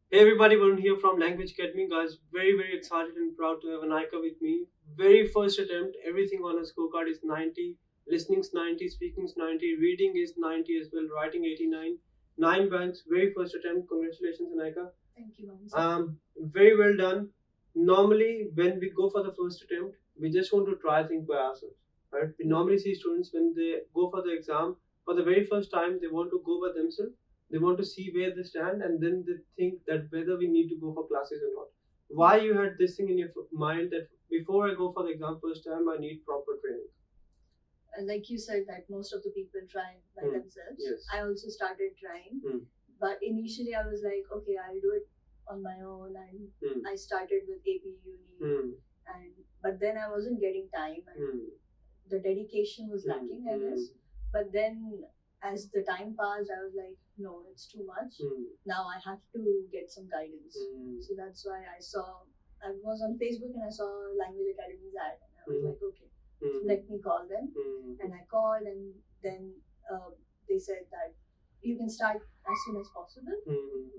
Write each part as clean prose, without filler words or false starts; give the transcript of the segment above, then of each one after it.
Hey everybody, Varun here from Language Academy. Guys, very excited and proud to have Anaika with me. Very first attempt, everything on a scorecard is 90, listening's 90, speaking's 90, reading is 90 as well, writing 89, 9 bands, very first attempt. Congratulations, Anaika. Thank you, Mom. Very well done. Normally, when we go for the first attempt, we just want to try things by ourselves, right? We normally see students when they go for the exam for the very first time, they want to go by themselves. They want to see where they stand, and then they think that whether we need to go for classes or not. Why you had this thing in your mind that before I go for the exam first time, I need proper training? Like you said, that most of the people try by themselves. Yes. I also started trying, but initially I was like, okay, I'll do it on my own, and I started with AP Uni, but then I wasn't getting time, and the dedication was lacking, I guess. But then as the time passed, I was like, no, it's too much. Now I have to get some guidance. So that's why I was on Facebook and I saw Language Academy's ad, and I was like, okay, let me call them. And I called, and then they said that you can start as soon as possible.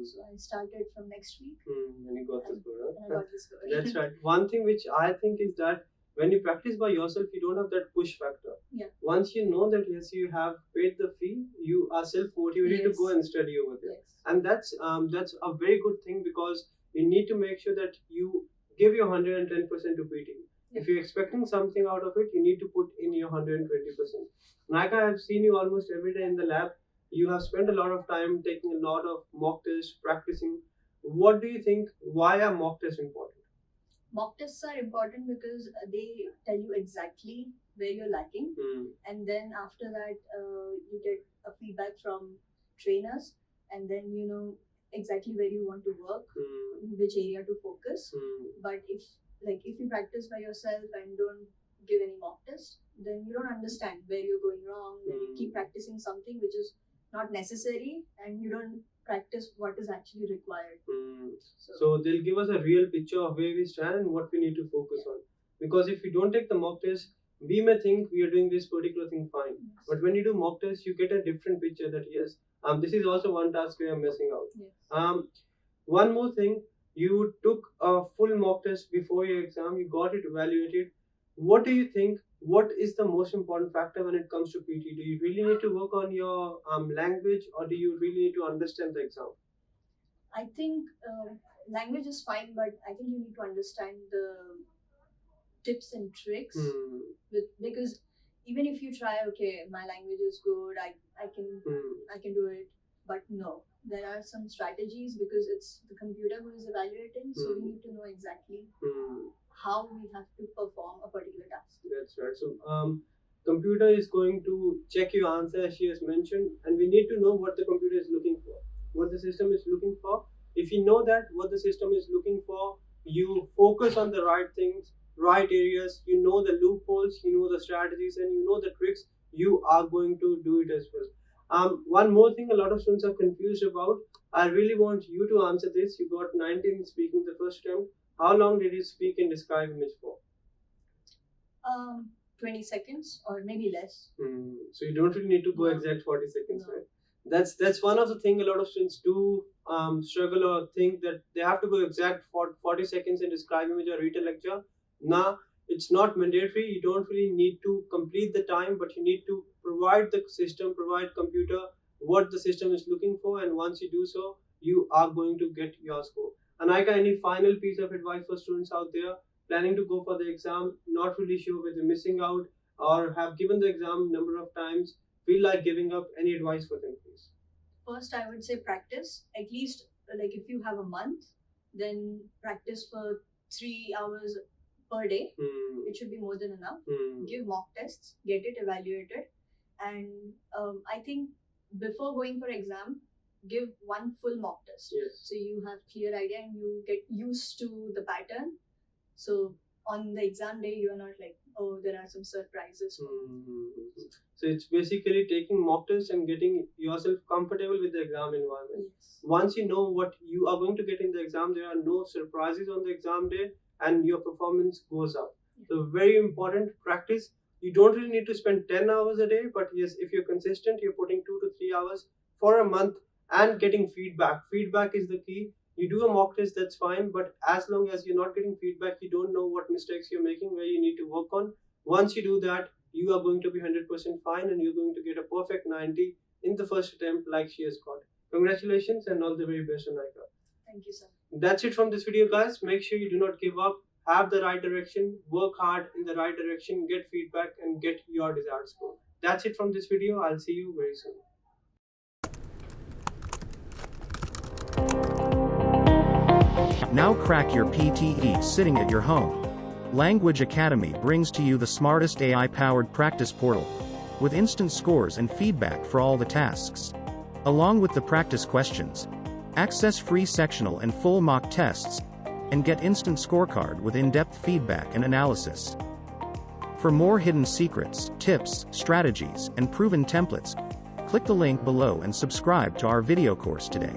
So I started from next week. And you got the score. And I got the score. That's right. One thing which I think is that when you practice by yourself, you don't have that push factor. Yeah. Once you know that yes, you have paid the fee, you are self-motivated to go and study over there. Yes. And that's a very good thing, because you need to make sure that you give your 110% to PTE. If you're expecting something out of it, you need to put in your 120%. Anaika, I've seen you almost every day in the lab. You have spent a lot of time taking a lot of mock tests, practicing. What do you think? Why are mock tests important? Mock tests are important because they tell you exactly where you're lacking, and then after that you get a feedback from trainers, and then you know exactly where you want to work, which area to focus. But if you practice by yourself and don't give any mock test, then you don't understand where you're going wrong. Then you keep practicing something which is not necessary, and you don't practice what is actually required. So they'll give us a real picture of where we stand and what we need to focus on. Because if we don't take the mock test, we may think we are doing this particular thing fine. Yes. But when you do mock test, you get a different picture that yes, this is also one task we are missing out. Yes. One more thing, you took a full mock test before your exam, you got it evaluated. What do you think? What is the most important factor when it comes to PT? Do you really need to work on your language, or do you really need to understand the exam? I think language is fine, but I think you need to understand the tips and tricks, because even if you try, okay, my language is good, I can do it, but no, there are some strategies, because it's the computer who is evaluating, so we need to know exactly how we have to perform a particular task. That's right. So computer is going to check your answer, as she has mentioned, and we need to know what the computer is looking for, what the system is looking for. If you know that what the system is looking for, you focus on the right things, right areas, you know the loopholes, you know the strategies, and you know the tricks, you are going to do it as well. One more thing a lot of students are confused about, I really want you to answer this. You got 19 speaking the first attempt. How long did you speak in describe image for? 20 seconds or maybe less. So you don't really need to go exact 40 seconds, right? That's one of the things a lot of students do struggle or think that they have to go exact 40 seconds in describe image or read a lecture. Nah, it's not mandatory. You don't really need to complete the time, but you need to provide the system, provide computer what the system is looking for, and once you do so, you are going to get your score. Anaika, any final piece of advice for students out there planning to go for the exam, not really sure whether missing out or have given the exam number of times, feel like giving up? Any advice for them, please? First, I would say practice. At least, like if you have a month, then practice for 3 hours per day. It should be more than enough. Give mock tests, get it evaluated, and I think before going for exam, give one full mock test. Yes. So you have clear idea and you get used to the pattern. So on the exam day, you are not like, oh, there are some surprises. So it's basically taking mock tests and getting yourself comfortable with the exam environment. Yes. Once you know what you are going to get in the exam, there are no surprises on the exam day, and your performance goes up. So very important practice. You don't really need to spend 10 hours a day, but yes, if you're consistent, you're putting 2 to 3 hours for a month and getting feedback. Feedback is the key. You do a mock test, that's fine, but as long as you're not getting feedback, you don't know what mistakes you're making, where you need to work on. Once you do that, you are going to be 100% fine and you're going to get a perfect 90 in the first attempt like she has got. Congratulations and all the very best, Anaika. Thank you, sir. That's it from this video, guys. Make sure you do not give up. Have the right direction, work hard in the right direction, get feedback and get your desired score. That's it from this video. I'll see you very soon. Now crack your PTE sitting at your home. Language Academy brings to you the smartest AI-powered practice portal, with instant scores and feedback for all the tasks. Along with the practice questions, access free sectional and full mock tests, and get instant scorecard with in-depth feedback and analysis. For more hidden secrets, tips, strategies, and proven templates, click the link below and subscribe to our video course today.